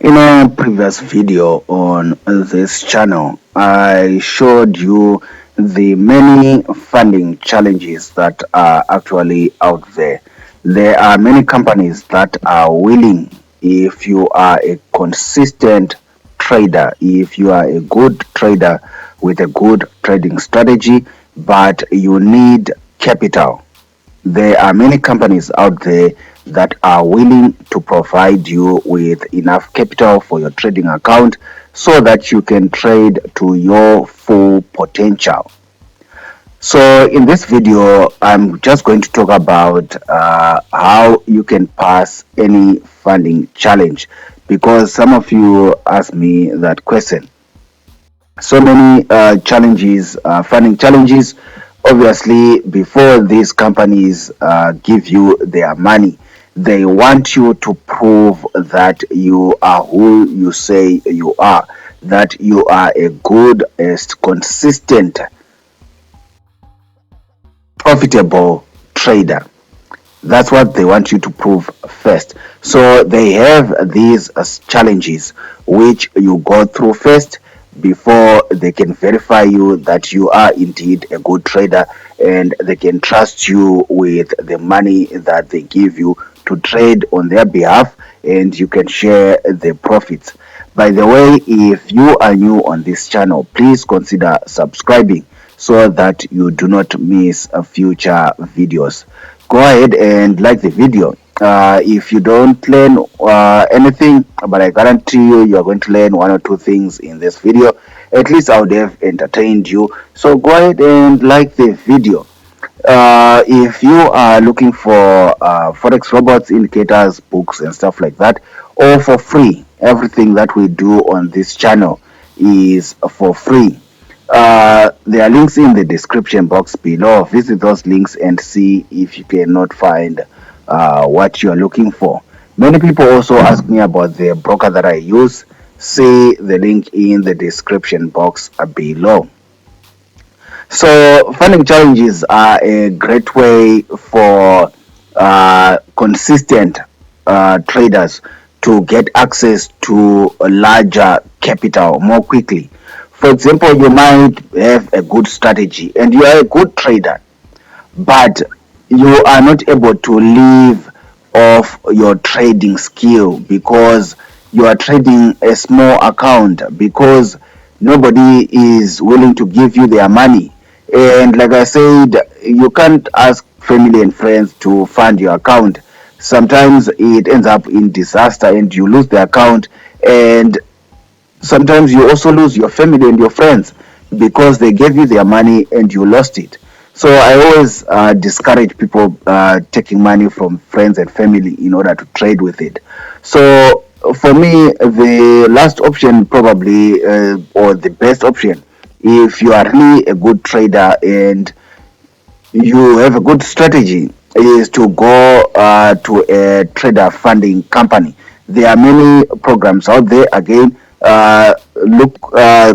In a previous video on this channel, I showed you the many funding challenges that are actually out there. There are many companies that are willing, if you are a consistent trader, if you are a good trader with a good trading strategy, but you need capital. There are many companies out there that are willing to provide you with enough capital for your trading account so that you can trade to your full potential. So in this video, I'm just going to talk about how you can pass any funding challenge, because some of you ask me that question. So many challenges, funding challenges. Obviously, before these companies give you their money, they want you to prove that you are who you say you are, that you are a good, consistent, profitable trader. That's what they want you to prove first. So they have these challenges which you go through first before they can verify you that you are indeed a good trader, and they can trust you with the money that they give you to trade on their behalf, and you can share the profits. By the way, if you are new on this channel, please consider subscribing so that you do not miss future videos. Go ahead and like the video. If you don't learn anything, but I guarantee you are going to learn one or two things in this video. At least I would have entertained you. So go ahead and like the video. If you are looking for forex robots, indicators, books, and stuff like that, all for free, everything that we do on this channel is for free. There are links in the description box below. Visit those links and see if you cannot find what you are looking for. Many people also ask me about the broker that I use. See the link in the description box below. So funding challenges are a great way for consistent traders to get access to a larger capital more quickly. For example, you might have a good strategy and you are a good trader, but you are not able to live off your trading skill because you are trading a small account, because nobody is willing to give you their money. And like I said, you can't ask family and friends to fund your account. Sometimes it ends up in disaster and you lose the account, and sometimes you also lose your family and your friends because they gave you their money and you lost it. So I always discourage people taking money from friends and family in order to trade with it. So for me, the last option probably, or the best option, if you are really a good trader and you have a good strategy, is to go to a trader funding company. There are many programs out there. Again, look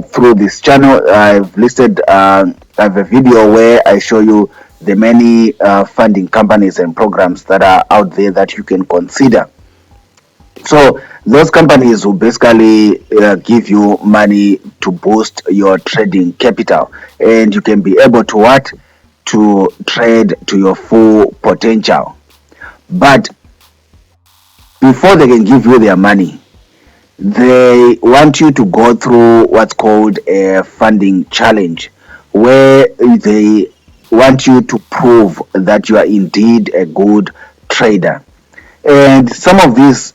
through this channel. I've listed, I have a video where I show you the many funding companies and programs that are out there that you can consider. So those companies will basically give you money to boost your trading capital, and you can be able to what? To trade to your full potential. But before they can give you their money, they want you to go through what's called a funding challenge, where they want you to prove that you are indeed a good trader. And some of these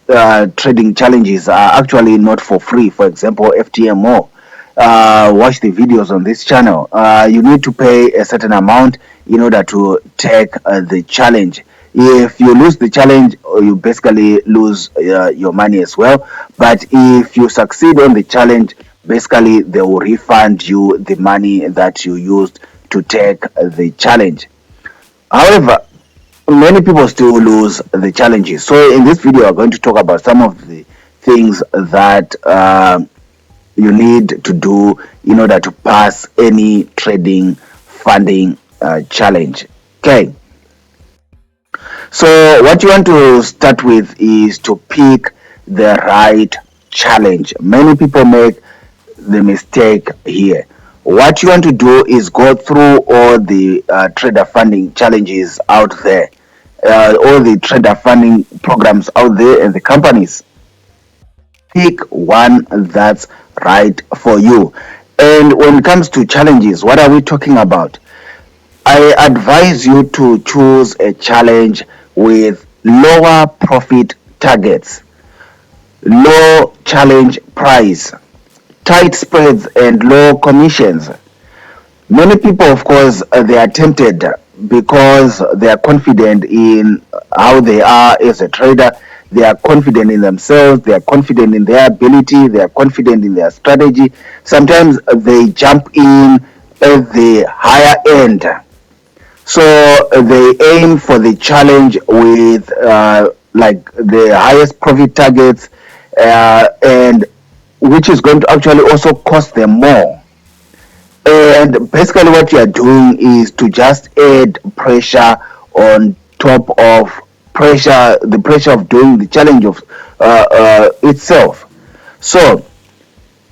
trading challenges are actually not for free. For example, FTMO. Watch the videos on this channel. You need to pay a certain amount in order to take the challenge. If you lose the challenge, you basically lose your money as well. But if you succeed on the challenge, basically they will refund you the money that you used to take the challenge. However, many people still lose the challenges. So in this video, we're going to talk about some of the things that you need to do in order to pass any trading funding challenge. Okay. So what you want to start with is to pick the right challenge. Many people make the mistake here. What you want to do is go through all the trader funding challenges out there, all the trader funding programs out there, and the companies. Pick one that's right for you. And when it comes to challenges, what are we talking about? I advise you to choose a challenge with lower profit targets, low challenge price, tight spreads, and low commissions. Many people, of course, they are tempted because they are confident in how they are as a trader. They are confident in themselves. They are confident in their ability. They are confident in their strategy. Sometimes they jump in at the higher end. So they aim for the challenge with like the highest profit targets, and which is going to actually also cost them more. And basically, what you are doing is to just add pressure on top of pressure, the pressure of doing the challenge of itself. So,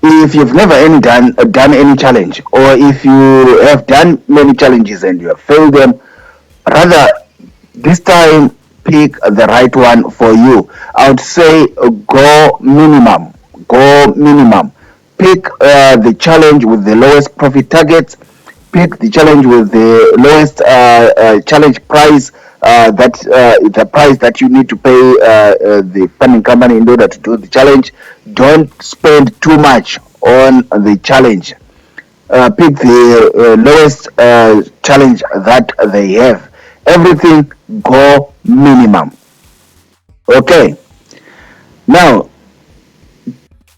if you've never done any challenge, or if you have done many challenges and you have failed them, rather this time pick the right one for you. I would say go minimum. Pick the challenge with the lowest profit targets. Pick the challenge with the lowest challenge price, that the price that you need to pay the funding company in order to do the challenge. Don't spend too much on the challenge. Pick the lowest challenge that they have. Everything go minimum. Okay. Now,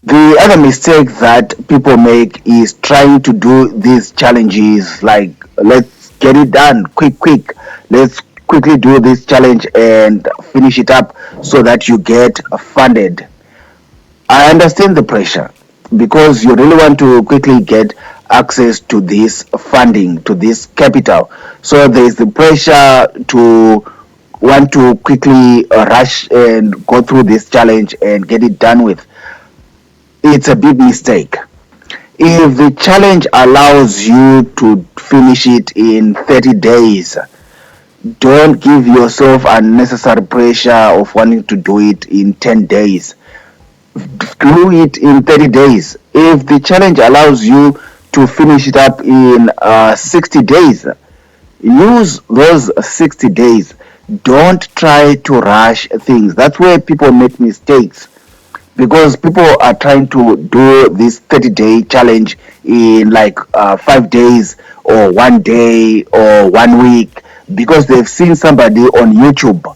the other mistake that people make is trying to do these challenges like, let's get it done quick. Let's quickly do this challenge and finish it up so that you get funded. I understand the pressure because you really want to quickly get access to this funding, to this capital. So there is the pressure to want to quickly rush and go through this challenge and get it done with. It's a big mistake. If the challenge allows you to finish it in 30 days, don't give yourself unnecessary pressure of wanting to do it in 10 days. Do it in 30 days. If the challenge allows you to finish it up in 60 days, use those 60 days. Don't try to rush things. That's where people make mistakes, because people are trying to do this 30-day challenge in like 5 days or 1 day or 1 week because they've seen somebody on YouTube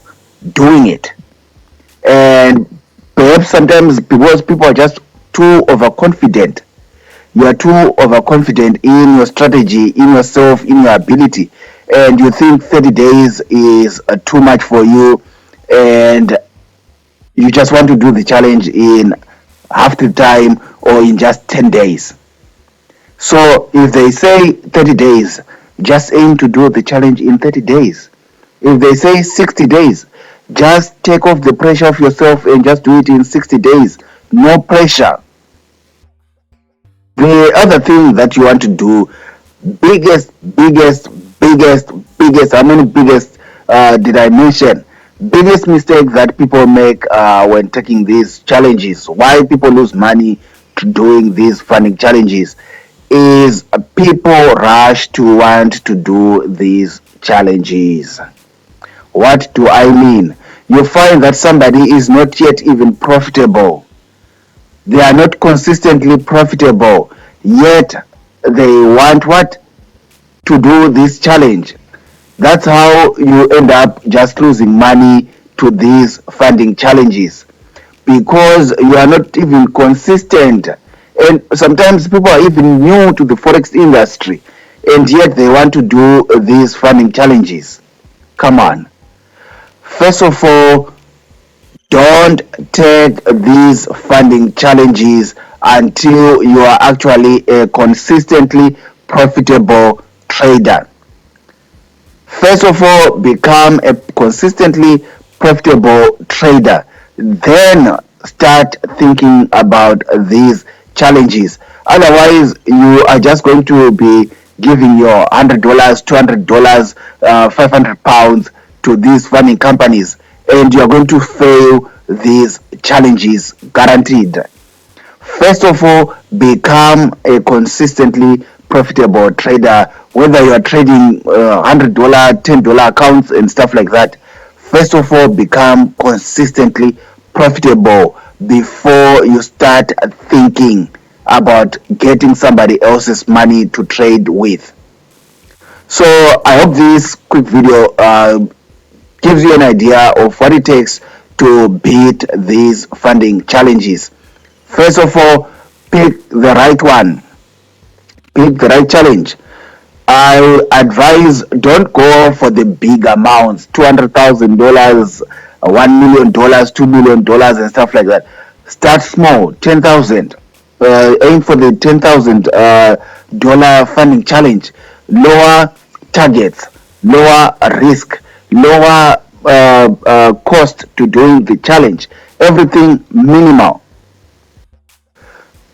doing it. And perhaps sometimes because people are just too overconfident. You are too overconfident in your strategy, in yourself, in your ability, and you think 30 days is too much for you, and you just want to do the challenge in half the time or in just 10 days. So if they say 30 days, just aim to do the challenge in 30 days. If they say 60 days, just take off the pressure of yourself and just do it in 60 days. No pressure. The other thing that you want to do, biggest, how many biggest did I mention? Biggest mistake that people make when taking these challenges, why people lose money to doing these funding challenges, is people rush to want to do these challenges. What do I mean? You find that somebody is not yet even profitable. They are not consistently profitable, yet they want what? To do this challenge. That's how you end up just losing money to these funding challenges, because you are not even consistent. And sometimes people are even new to the Forex industry, and yet they want to do these funding challenges. Come on. First of all, don't take these funding challenges until you are actually a consistently profitable trader. First of all, become a consistently profitable trader. Then start thinking about these challenges. Otherwise, you are just going to be giving your $100, $200, £500 to these funding companies, and you are going to fail these challenges guaranteed. First of all, become a consistently profitable trader, whether you are trading $100, $10 accounts and stuff like that. First of all, become consistently profitable before you start thinking about getting somebody else's money to trade with. So I hope this quick video gives you an idea of what it takes to beat these funding challenges. First of all, pick the right one, pick the right challenge. I advise, don't go for the big amounts, $200,000, $1 million, $2 million, and stuff like that. Start small, 10,000. Aim for the $10,000 funding challenge. Lower targets, lower risk, lower cost to doing the challenge. Everything minimal.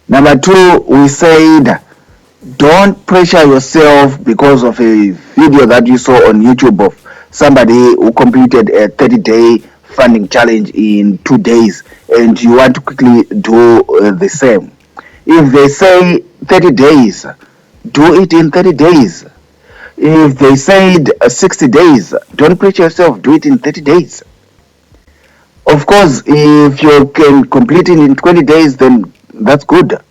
Number two, we said don't pressure yourself because of a video that you saw on YouTube of somebody who completed a 30-day funding challenge in 2 days, and you want to quickly do the same. If they say 30 days, do it in 30 days. If they said 60 days, don't pressure yourself, do it in 30 days. Of course, if you can complete it in 20 days, then that's good.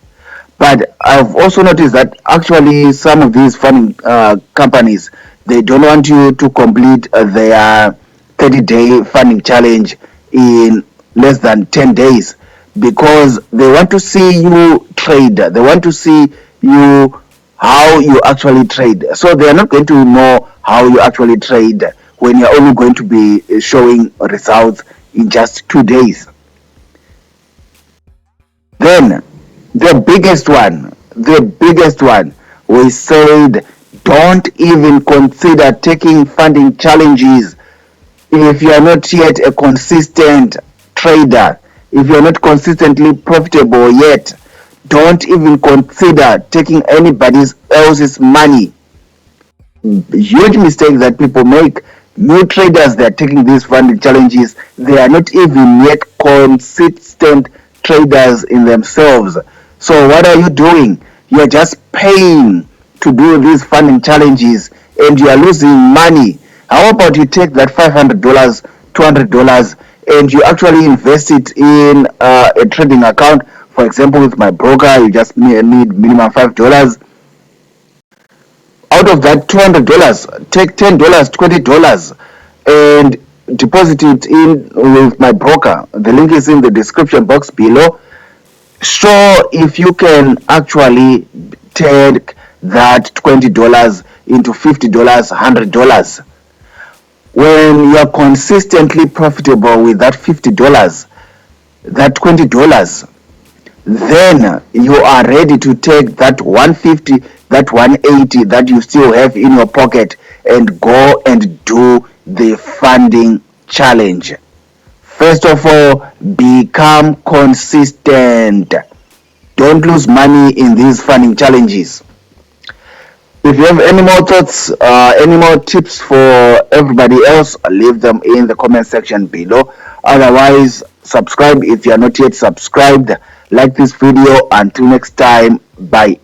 But I've also noticed that actually some of these funding companies, they don't want you to complete their 30-day funding challenge in less than 10 days because they want to see you trade. They want to see you how you actually trade. So they are not going to know how you actually trade when you're only going to be showing results in just 2 days. Then the biggest one, we said don't even consider taking funding challenges if you are not yet a consistent trader, if you are not consistently profitable yet. Don't even consider taking anybody else's money. Huge mistake that people make. New traders that are taking these funding challenges, they are not even yet consistent traders in themselves. So what are you doing? You're just paying to do these funding challenges and you are losing money. How about you take that $500, $200 and you actually invest it in a trading account? For example, with my broker, you just need minimum $5. Out of that $200, take $10, $20 and deposit it in with my broker. The link is in the description box below. So if you can actually take that $20 into $50, $100, when you're consistently profitable with that $50, that $20, then you are ready to take that $150, that $180 that you still have in your pocket and go and do the funding challenge. First of all, become consistent. Don't lose money in these funding challenges. If you have any more thoughts, any more tips for everybody else, leave them in the comment section below. Otherwise, subscribe if you are not yet subscribed. Like this video. Until next time, bye.